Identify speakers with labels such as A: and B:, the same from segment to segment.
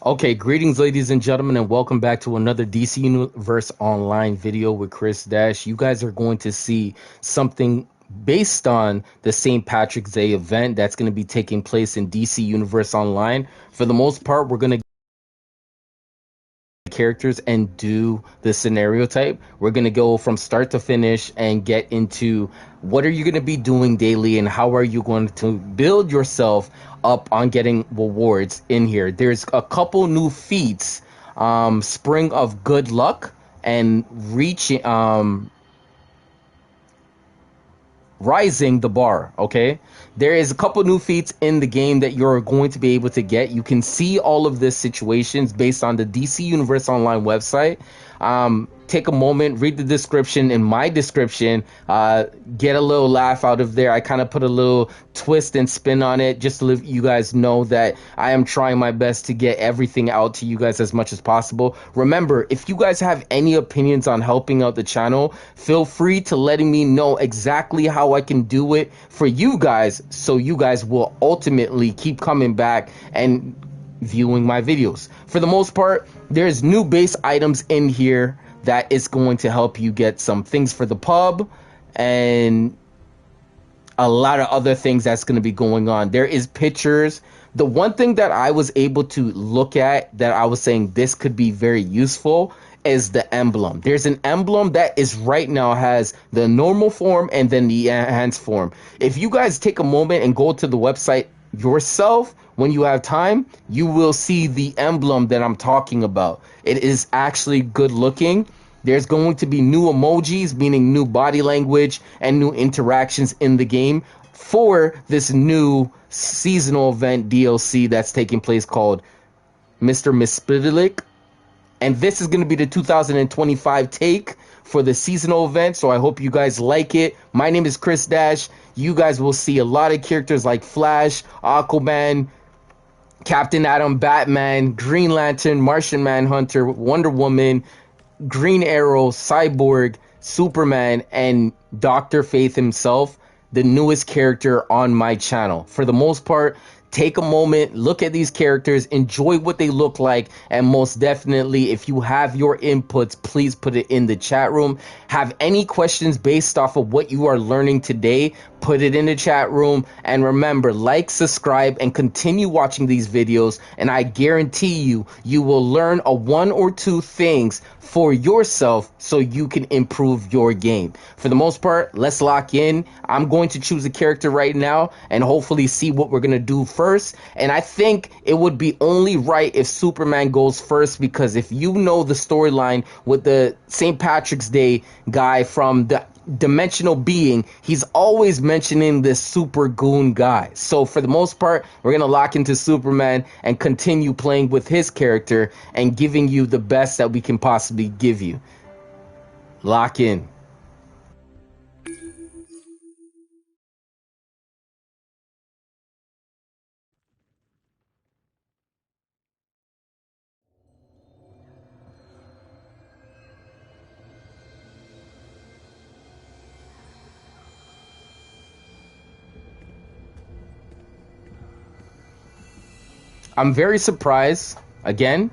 A: Okay, greetings, ladies and gentlemen, and welcome back to another DC Universe Online video with Chris Dash. You guys are going to see something based on the St. Patrick's Day event that's going to be taking place in DC Universe Online. For the most part, we're going to characters and do the scenario type. We're going to go from start to finish and get into what are you going to be doing daily and how are you going to build yourself up on getting rewards in here. There's a couple new feats, Spring of Good Luck and Rising the Bar. Okay, there is a couple new feats in the game that you're going to be able to get. You can see all of this situations based on the DC Universe Online website. Take a moment, read the description in my description, get a little laugh out of there. I kind of put a little twist and spin on it just to let you guys know that I am trying my best to get everything out to you guys as much as possible. Remember, if you guys have any opinions on helping out the channel, feel free to letting me know exactly how I can do it for you guys, so you guys will ultimately keep coming back and viewing my videos. For the most part, there's new base items in here that is going to help you get some things for the pub and a lot of other things that's going to be going on. There is pictures. The one thing that I was able to look at that I was saying this could be very useful is the emblem. There's an emblem that is right now has the normal form and then the enhanced form. If you guys take a moment and go to the website yourself when you have time, you will see the emblem that I'm talking about. It is actually good looking. There's going to be new emojis, meaning new body language and new interactions in the game for this new seasonal event DLC that's taking place called Mister Mxyzptlk. And this is going to be the 2025 take for the seasonal event, so I hope you guys like it. My name is Chris Dash. You guys will see a lot of characters like Flash, Aquaman, Captain Atom, Batman, Green Lantern, Martian Manhunter, Wonder Woman, Green Arrow, Cyborg, Superman, and Dr. Fate himself, the newest character on my channel. For the most part, take a moment, look at these characters, enjoy what they look like, and most definitely, if you have your inputs, please put it in the chat room. Have any questions based off of what you are learning today, put it in the chat room. And remember, like, subscribe, and continue watching these videos, and I guarantee you, you will learn a one or two things for yourself so you can improve your game. For the most part, let's lock in. I'm going to choose a character right now and hopefully see what we're going to do first. And I think it would be only right if Superman goes first, because if you know the storyline with the St. Patrick's Day guy from the dimensional being, he's always mentioning this super goon guy. So for the most part, we're gonna lock into Superman and continue playing with his character and giving you the best that we can possibly give you. Lock in. I'm very surprised. Again,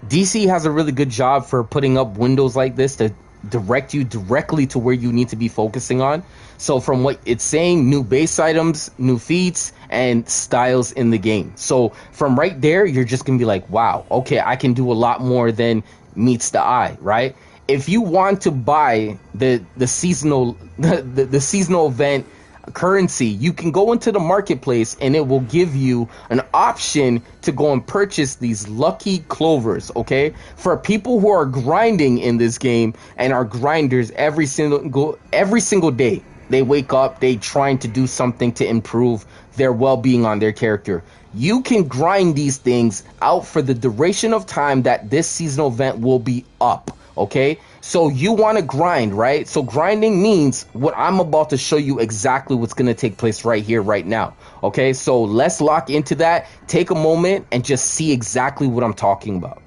A: DC has a really good job for putting up windows like this to direct you directly to where you need to be focusing on. So from what it's saying, new base items, new feats, and styles in the game. So from right there, you're just gonna be like, wow, okay, I can do a lot more than meets the eye, right? If you want to buy the seasonal the seasonal event currency, you can go into the marketplace and it will give you an option to go and purchase these Lucky Clovers. Okay, for people who are grinding in this game and are grinders every single day, they wake up, they trying to do something to improve their well-being on their character. You can grind these things out for the duration of time that this seasonal event will be up. Okay, so you want to grind, right? So grinding means what I'm about to show you exactly what's going to take place right here, right now. Okay, so let's lock into that. Take a moment and just see exactly what I'm talking about.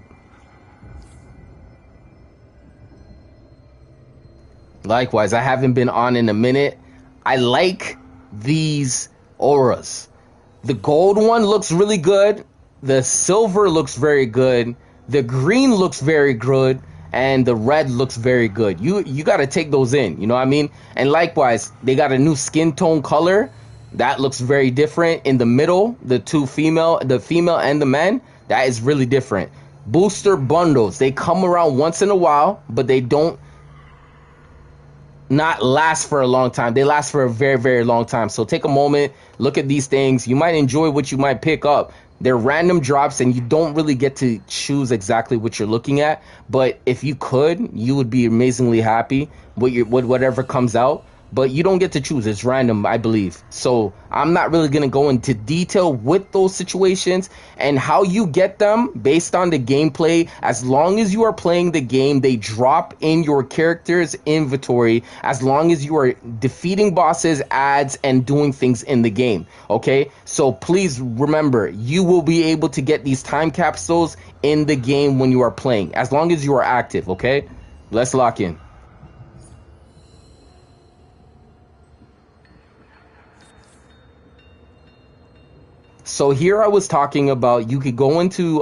A: Likewise, I haven't been on in a minute. I like these auras. The gold one looks really good. the silver looks very good, the green looks very good, and the red looks very good. You got to take those in, you know what I mean? And likewise, they got a new skin tone color that looks very different. In the middle, the female and the man, that is really different. Booster bundles, they come around once in a while, but they don't not last for a long time. They last for a very, very long time. So take a moment, look at these things. You might enjoy what you might pick up. They're random drops and you don't really get to choose exactly what you're looking at. But if you could, you would be amazingly happy with whatever comes out. But you don't get to choose. It's random, I believe. So I'm not really going to go into detail with those situations and how you get them based on the gameplay. As long as you are playing the game, they drop in your character's inventory as long as you are defeating bosses, ads, and doing things in the game. Okay? So please remember, you will be able to get these time capsules in the game when you are playing, as long as you are active. Okay? Let's lock in. So here I was talking about you could go into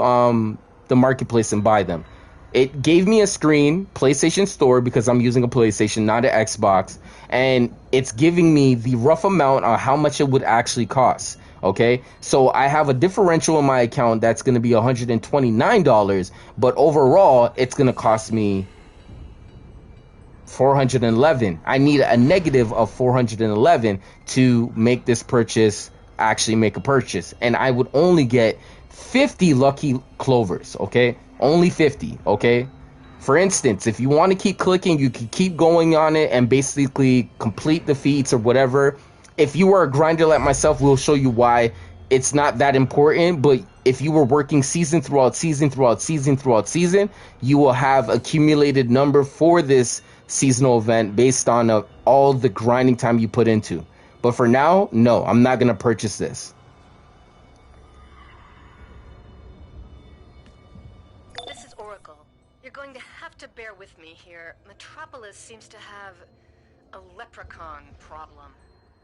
A: the marketplace and buy them. It gave me a screen, PlayStation Store, because I'm using a PlayStation, not an Xbox. And it's giving me the rough amount on how much it would actually cost. Okay, so I have a differential in my account that's going to be $129. But overall, it's going to cost me $411. I need a negative of $411 to make this purchase actually make a purchase, and I would only get 50 Lucky Clovers. Okay, only 50. Okay, for instance, if you want to keep clicking, you can keep going on it and basically complete the feats or whatever. If you are a grinder like myself, we'll show you why it's not that important. But if you were working season throughout season throughout season throughout season, you will have accumulated number for this seasonal event based on all the grinding time you put into. But for now, no, I'm not going to purchase this.
B: This is Oracle. You're going to have to bear with me here. Metropolis seems to have a leprechaun problem.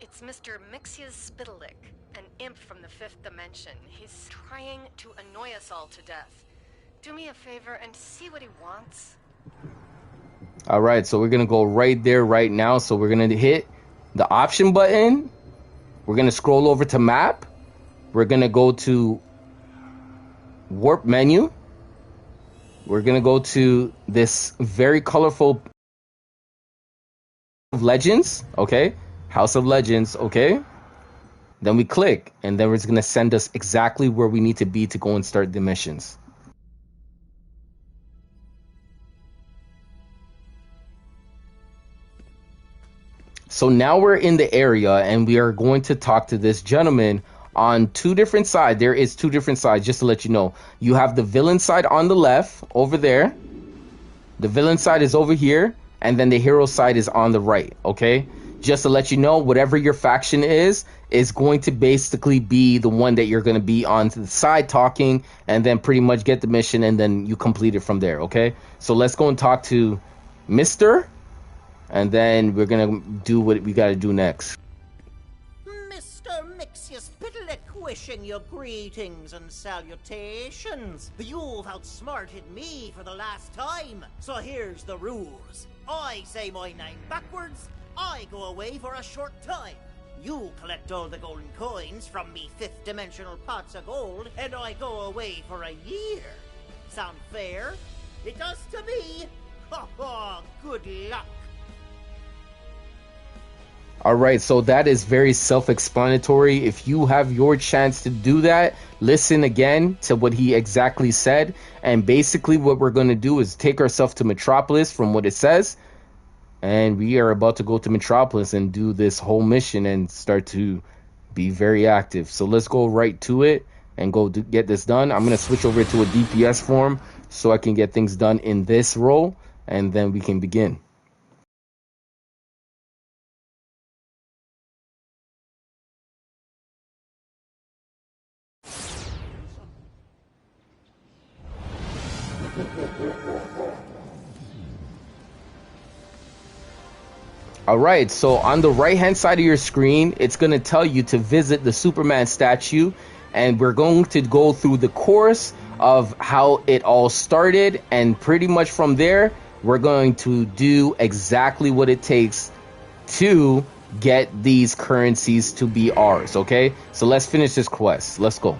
B: It's Mister Mxyzptlk, an imp from the 5th dimension. He's trying to annoy us all to death. Do me a favor and see what he wants.
A: All right, so we're going to go right there right now. So we're going to hit the option button. We're going to scroll over to map. We're going to go to warp menu. We're going to go to this very colorful Legends. Okay, House of Legends. Okay, then we click and then it's going to send us exactly where we need to be to go and start the missions. So now we're in the area and we are going to talk to this gentleman on two different sides. There is two different sides, just to let you know. You have the villain side on the left over there. The villain side is over here. And then the hero side is on the right. Okay, just to let you know, whatever your faction is going to basically be the one that you're going to be on to the side talking, and then pretty much get the mission and then you complete it from there. Okay, so let's go and talk to Mister. And then we're going to do what we got to do next.
C: Mister Mxyzptlk, wishing you greetings and salutations. You've outsmarted me for the last time, so here's the rules. I say my name backwards, I go away for a short time. You collect all the golden coins from me 5th dimensional pots of gold, and I go away for a year. Sound fair? It does to me. Ha ha, good luck.
A: All right, so that is very self-explanatory. If you have your chance to do that, listen again to what he exactly said. And basically what we're going to do is take ourselves to Metropolis from what it says. And we are about to go to Metropolis and do this whole mission and start to be very active. So let's go right to it and go get this done. I'm going to switch over to a DPS form so I can get things done in this role. And then we can begin. All right, so on the right hand side of your screen, it's going to tell you to visit the Superman statue and we're going to go through the course of how it all started, and pretty much from there we're going to do exactly what it takes to get these currencies to be ours. Okay, so let's finish this quest. Let's go.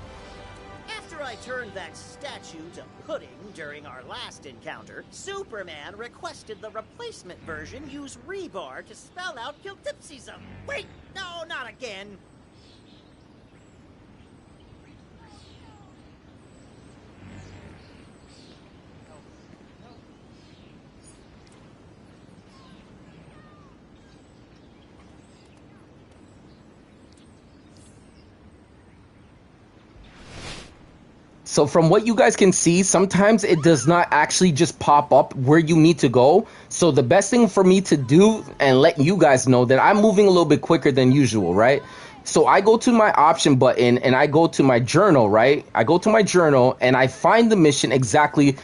C: After I turned that statue to pudding during our last encounter, Superman requested the replacement version use rebar to spell out Kiltipsism. Wait, no, not again.
A: So from what you guys can see, sometimes it does not actually just pop up where you need to go. So the best thing for me to do and let you guys know that I'm moving a little bit quicker than usual, right? So I go to my option button and I go to my journal, right? I go to my journal and I find the mission exactly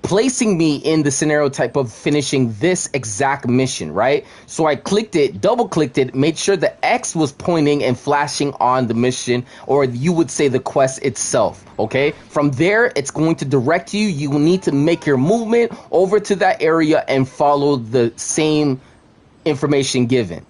A: placing me in the scenario type of finishing this exact mission, right? So I clicked it, double clicked it, made sure the X was pointing and flashing on the mission, or you would say the quest itself, okay? From there, it's going to direct you. You will need to make your movement over to that area and follow the same information given.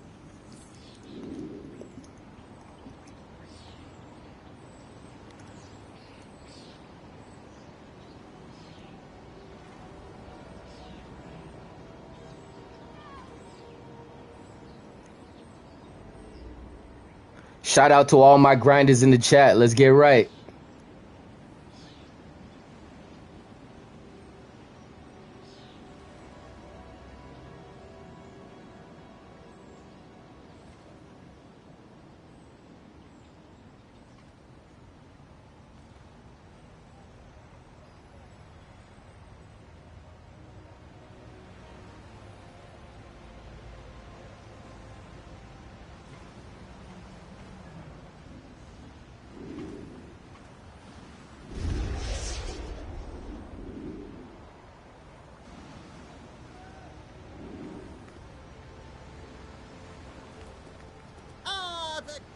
A: Shout out to all my grinders in the chat. Let's get right.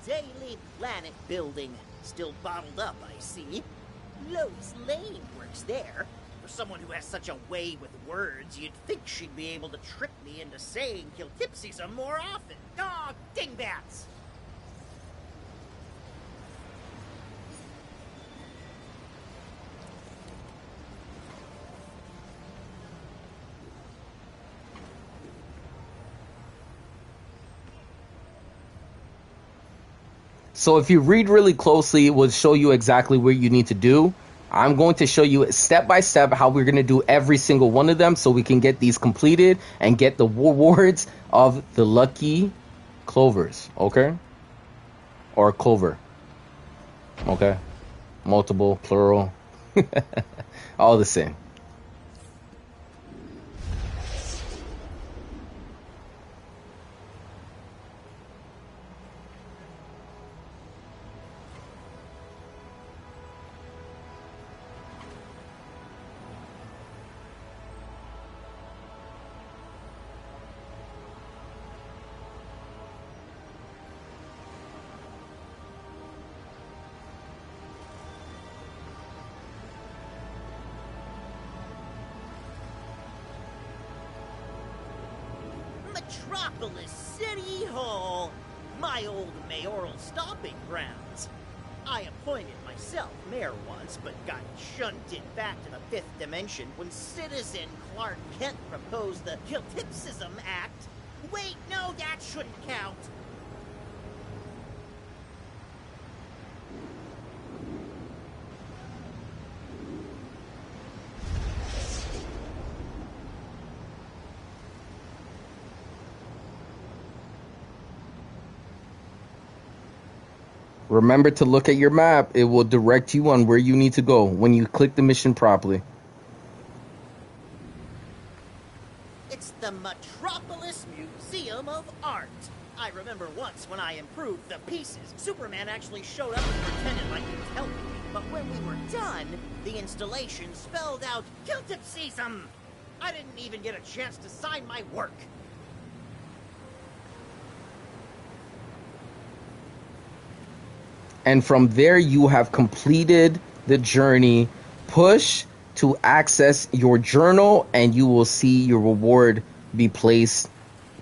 C: Daily Planet building. Still bottled up, I see. Lois Lane works there. For someone who has such a way with words, you'd think she'd be able to trick me into saying Kiltipsism more often. Aw, dingbats!
A: So if you read really closely, it will show you exactly what you need to do. I'm going to show you step by step how we're going to do every single one of them so we can get these completed and get the rewards of the Lucky Clovers, okay? Or Clover, okay? Multiple, plural, all the same.
C: Metropolis City Hall, my old mayoral stomping grounds. I appointed myself mayor once, but got shunted back to the fifth dimension when citizen Clark Kent proposed the Kiltipsism Act. Wait, no, that shouldn't count.
A: Remember to look at your map. It will direct you on where you need to go when you click the mission properly.
C: It's the Metropolis Museum of Art. I remember once when I improved the pieces, Superman actually showed up and pretended like he was helping me. But when we were done, the installation spelled out Kiltipsism. I didn't even get a chance to sign my work.
A: And from there, you have completed the journey. Push to access your journal, and you will see your reward be placed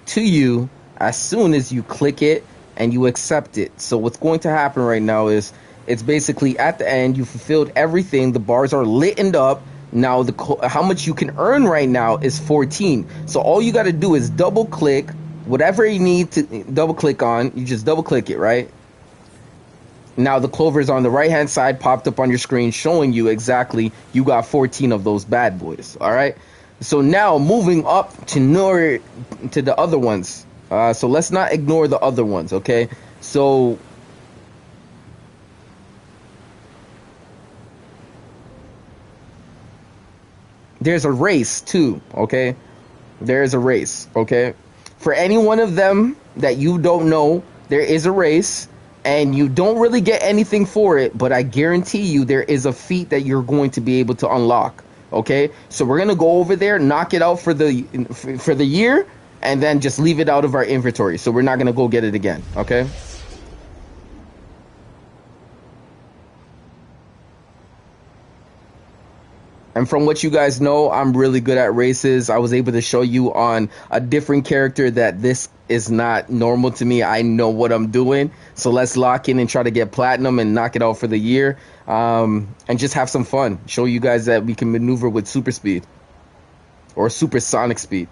A: to you as soon as you click it and you accept it. So what's going to happen right now is it's basically at the end, you fulfilled everything. The bars are lightened up. Now, how much you can earn right now is 14. So all you got to do is double click whatever you need to double click on. You just double click it, right? Now the clovers on the right hand side popped up on your screen showing you exactly you got 14 of those bad boys. All right. So now moving up to the other ones. So let's not ignore the other ones. Okay. So there's a race too. Okay. There's a race. Okay. For any one of them that you don't know, there is a race. And you don't really get anything for it, but I guarantee you there is a feat that you're going to be able to unlock. Okay, so we're gonna go over there, knock it out for the year, and then just leave it out of our inventory. So we're not gonna go get it again. Okay. And from what you guys know, I'm really good at races. I was able to show you on a different character that this is not normal to me. I know what I'm doing. So let's lock in and try to get platinum and knock it out for the year. And just have some fun. Show you guys that we can maneuver with super speed or supersonic speed.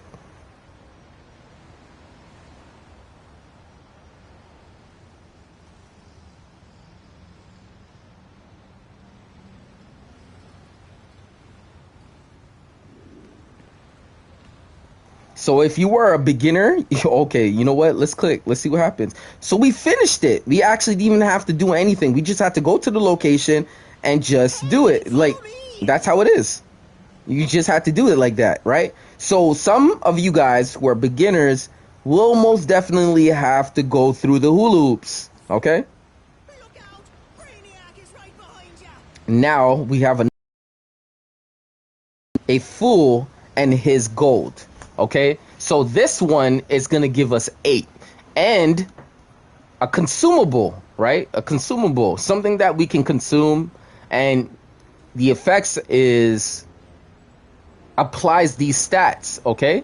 A: So if you were a beginner, okay, you know what? Let's click. Let's see what happens. So we finished it. We actually didn't even have to do anything. We just had to go to the location and just do it. Like, that's how it is. You just had to do it like that, right? So some of you guys who are beginners will most definitely have to go through the hula hoops, okay?
C: Look out! Brainiac is right behind you!
A: Now we have a fool and his gold. Okay, so this one is going to give us 8 and a consumable, right? A consumable, something that we can consume, and the effects is applies these stats. Okay,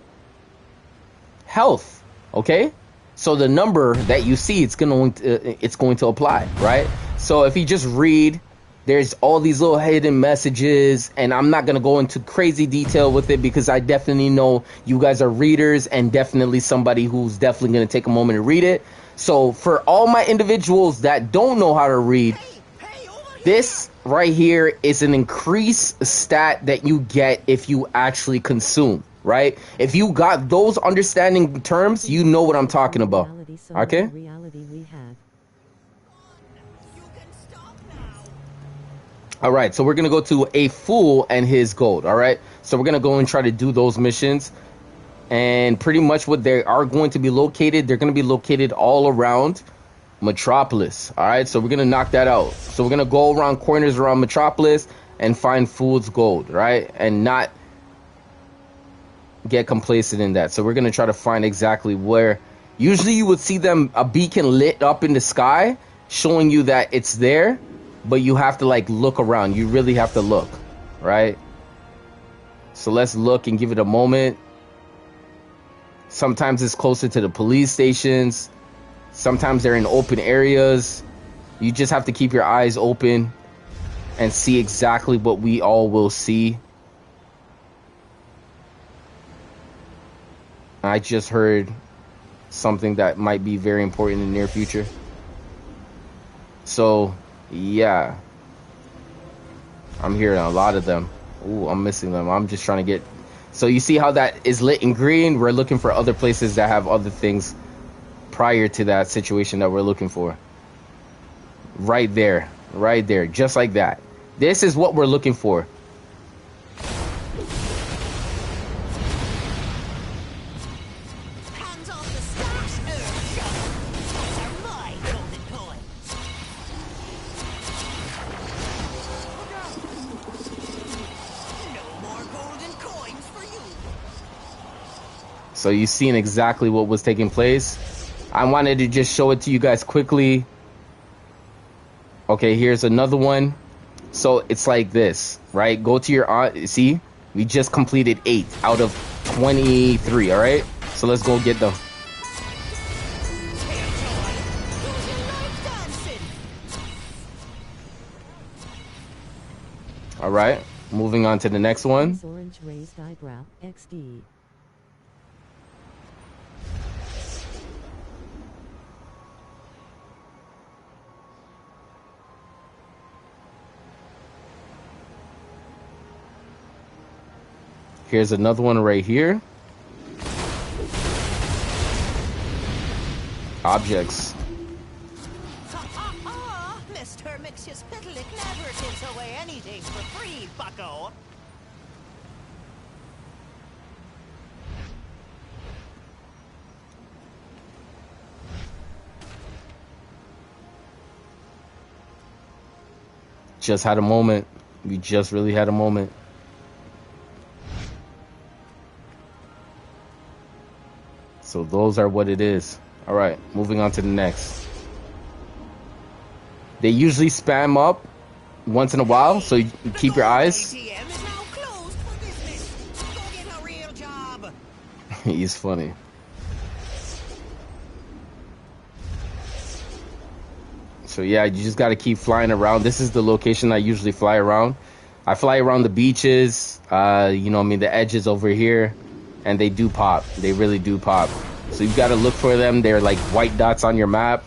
A: health. Okay, so the number that you see, it's going to apply, right? So if you just read, there's all these little hidden messages, and I'm not going to go into crazy detail with it because I definitely know you guys are readers and definitely somebody who's definitely going to take a moment to read it. So for all my individuals that don't know how to read, this right here is an increased stat that you get if you actually consume, right? If you got those understanding terms, you know what I'm talking about. Okay? All right, so we're going to go to a fool and his gold, all right? So we're going to go and try to do those missions. And pretty much what they are going to be located, they're going to be located all around Metropolis, all right? So we're going to knock that out. So we're going to go around corners around Metropolis and find fool's gold, right? And not get complacent in that. So we're going to try to find exactly where. Usually you would see them, a beacon lit up in the sky, showing you that it's there. But you have to like look around. You really have to look, right? So let's look and give it a moment. Sometimes it's closer to the police stations. Sometimes they're in open areas. You just have to keep your eyes open and see exactly what we all will see. I just heard something that might be very important in the near future. So yeah, I'm hearing a lot of them. Ooh, I'm missing them. I'm just trying to get. So you see how that is lit in green? We're looking for other places that have other things prior to that situation that we're looking for. Right there, just like that. This is what we're looking for. So you've seen exactly what was taking place. I wanted to just show it to you guys quickly. Okay, here's another one. So it's like this, right? Go to your see, we just completed 8 out of 23. All right, so let's go get the. All right, moving on to the next one.
D: Orange raised eyebrow XD.
A: Here's another one right here. Objects.
C: Mister Mxyzptlk never gives away anything for free, bucko.
A: Just had a moment. We just really had a moment. So those are what it is. All right, moving on to the next. They usually spam up once in a while, so you keep your eyes.
C: ATM is now closed for business. Go get a real job.
A: He's funny. So yeah, you just got to keep flying around. This is the location I usually fly around. I fly around the beaches, you know, I mean, the edges over here, and they do pop. They really do pop. So you got to look for them. They're like white dots on your map.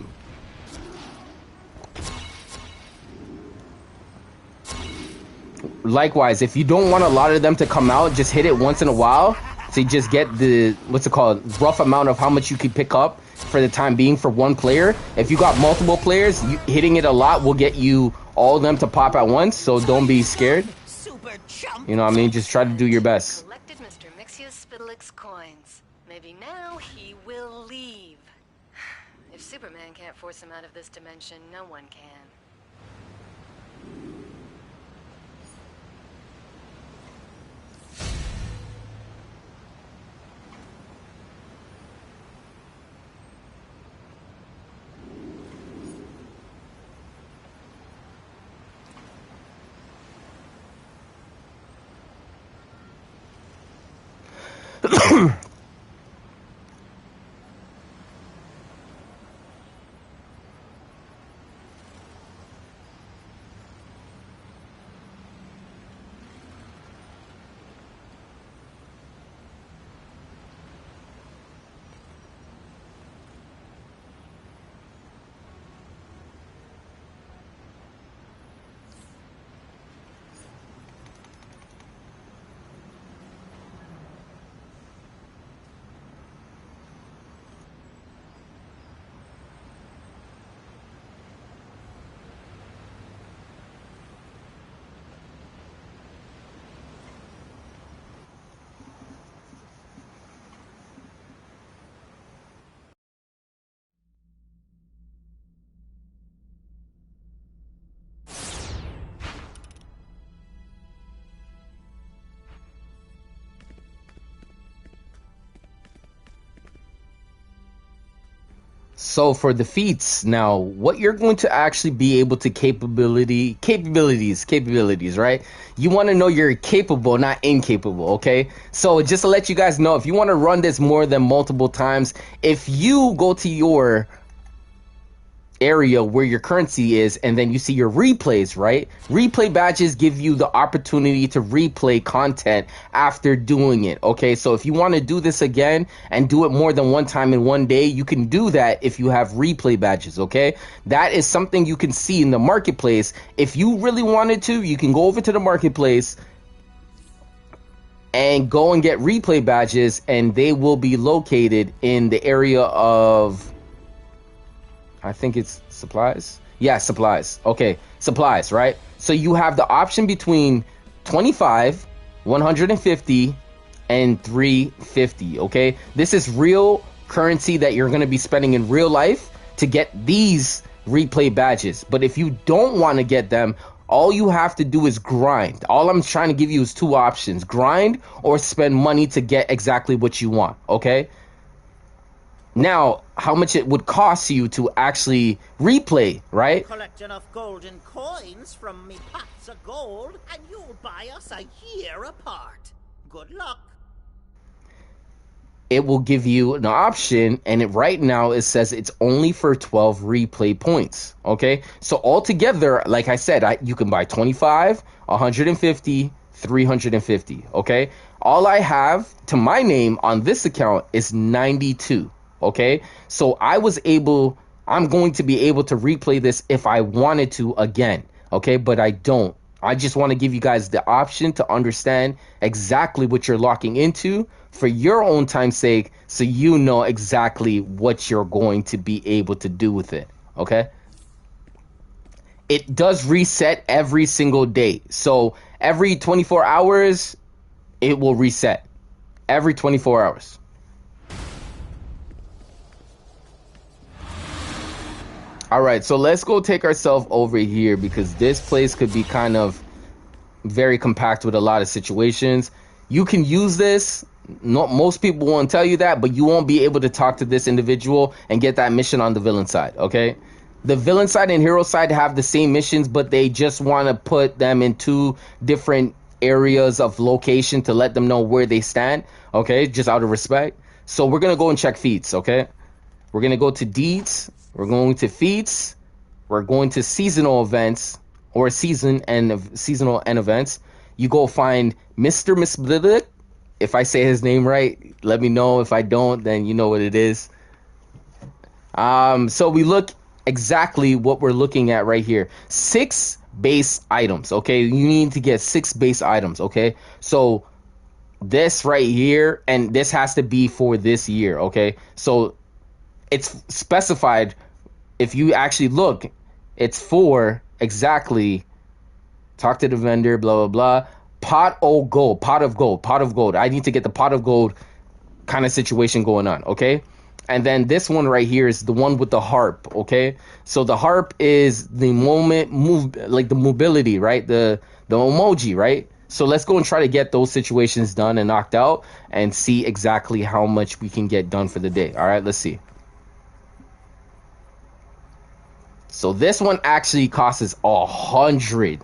A: Likewise, if you don't want a lot of them to come out, just hit it once in a while. So you just get the, what's it called, rough amount of how much you can pick up for the time being for one player. If you got multiple players, hitting it a lot will get you all of them to pop at once. So don't be scared. You know what I mean? Just try to do your best.
B: Collected Mr. Mxyzptlk's coins. Maybe now he will leave. If Superman can't force him out of this dimension, no one can.
A: So for the feats now, what you're going to actually be able to capabilities, right? You want to know you're capable, not incapable, okay? So just to let you guys know, if you want to run this more than multiple times, if you go to your area where your currency is and then you see your replays, right? Replay badges give you the opportunity to replay content after doing it, okay? So if you want to do this again and do it more than one time in one day, you can do that if you have replay badges, okay? That is something you can see in the marketplace. If you really wanted to, you can go over to the marketplace and go and get replay badges, and they will be located in the area of, I think it's supplies. Yeah, supplies. Okay, supplies, right? So you have the option between 25, 150, and 350, okay? This is real currency that you're going to be spending in real life to get these replay badges. But if you don't want to get them, all you have to do is grind. All I'm trying to give you is two options: grind or spend money to get exactly what you want, okay? Now, how much it would cost you to actually replay, right?
C: Collect enough golden coins from me pots of gold, and you'll buy us a year apart. Good luck.
A: It will give you an option, and right now it says it's only for 12 replay points. Okay, so altogether, like I said, you can buy 25, 150, 350. Okay, all I have to my name on this account is 92. Okay, so I'm going to be able to replay this if I wanted to again. Okay, but I don't. I just want to give you guys the option to understand exactly what you're locking into for your own time's sake, so you know exactly what you're going to be able to do with it. Okay, it does reset every single day, so every 24 hours it will reset. Every 24 hours. All right, so let's go take ourselves over here, because this place could be kind of very compact with a lot of situations. You can use this. No, most people won't tell you that, but you won't be able to talk to this individual and get that mission on the villain side. Okay, the villain side and hero side have the same missions, but they just want to put them in two different areas of location to let them know where they stand. Okay, just out of respect. So we're gonna go and check feats. Okay, we're gonna go to deeds. We're going to feats. We're going to seasonal events, or seasonal end events. You go find Mister Mxyzptlk. If I say his name right, let me know. If I don't, then you know what it is. So we look exactly what we're looking at right here. 6 base items. Okay, you need to get 6 base items. Okay, so this right here, and this has to be for this year. Okay, so it's specified. If you actually look, it's for exactly, talk to the vendor, blah, blah, blah. Pot of gold. I need to get the pot of gold kind of situation going on, okay? And then this one right here is the one with the harp, okay? So the harp is the like the mobility, right? The emoji, right? So let's go and try to get those situations done and knocked out and see exactly how much we can get done for the day. All right, let's see. So this one actually costs 100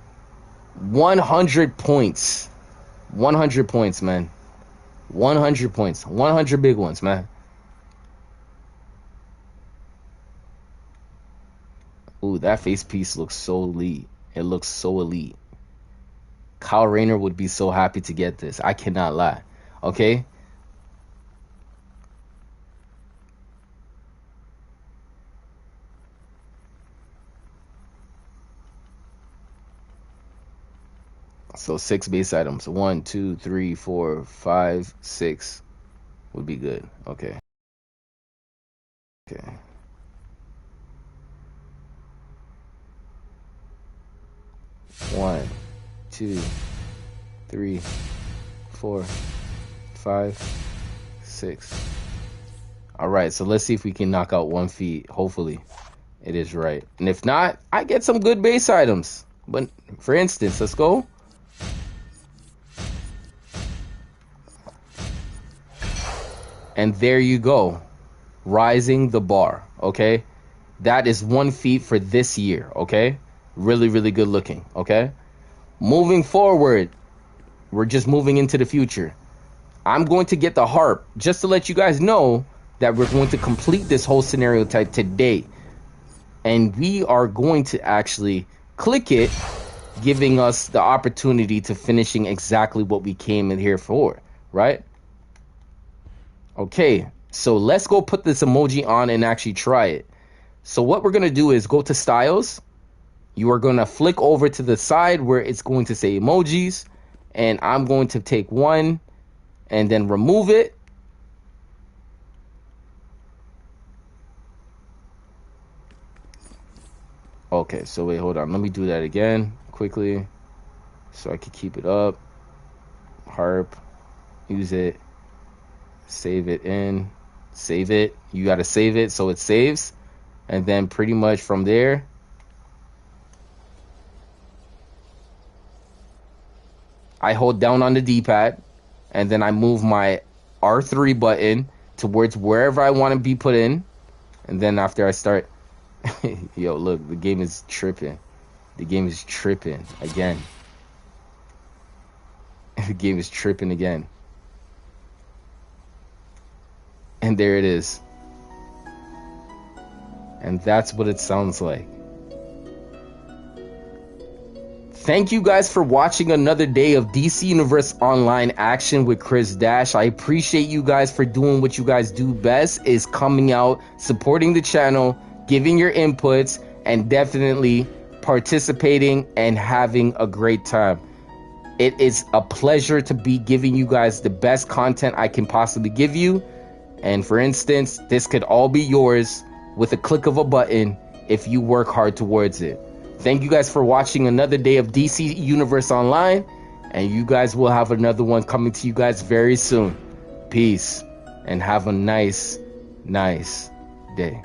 A: points. 100 points, man. 100 points. 100 big ones, man. Ooh, that face piece looks so elite. It looks so elite. Kyle Rayner would be so happy to get this. I cannot lie. Okay? So 6 base items. 1, 2, 3, 4, 5, 6 would be good. Okay. Okay. One, 2, 3, 4, 5, 6. All right, so let's see if we can knock out 1 feat. Hopefully it is right. And if not, I get some good base items. But for instance, let's go. And there you go. Rising the bar, okay? That is 1 feat for this year, okay? Really, really good looking, okay? Moving forward, we're just moving into the future. I'm going to get the harp just to let you guys know that we're going to complete this whole scenario type today. And we are going to actually click it, giving us the opportunity to finishing exactly what we came in here for, right? Okay, so let's go put this emoji on and actually try it. So what we're going to do is go to styles. You are going to flick over to the side where it's going to say emojis. And I'm going to take one and then remove it. Okay, so wait, hold on. Let me do that again quickly so I can keep it up. Harp, use it, save it in, save it. You got to save it so it saves. And then pretty much from there, I hold down on the D-pad and then I move my R3 button towards wherever I want to be put in. And then after I start, yo, look, the game is tripping. The game is tripping again. The game is tripping again. And there it is. And that's what it sounds like. Thank you guys for watching another day of DC Universe Online action with Chris Dash. I appreciate you guys for doing what you guys do best, is coming out, supporting the channel, giving your inputs, and definitely participating and having a great time. It is a pleasure to be giving you guys the best content I can possibly give you. And for instance, this could all be yours with a click of a button if you work hard towards it. Thank you guys for watching another day of DC Universe Online, and you guys will have another one coming to you guys very soon. Peace, and have a nice day.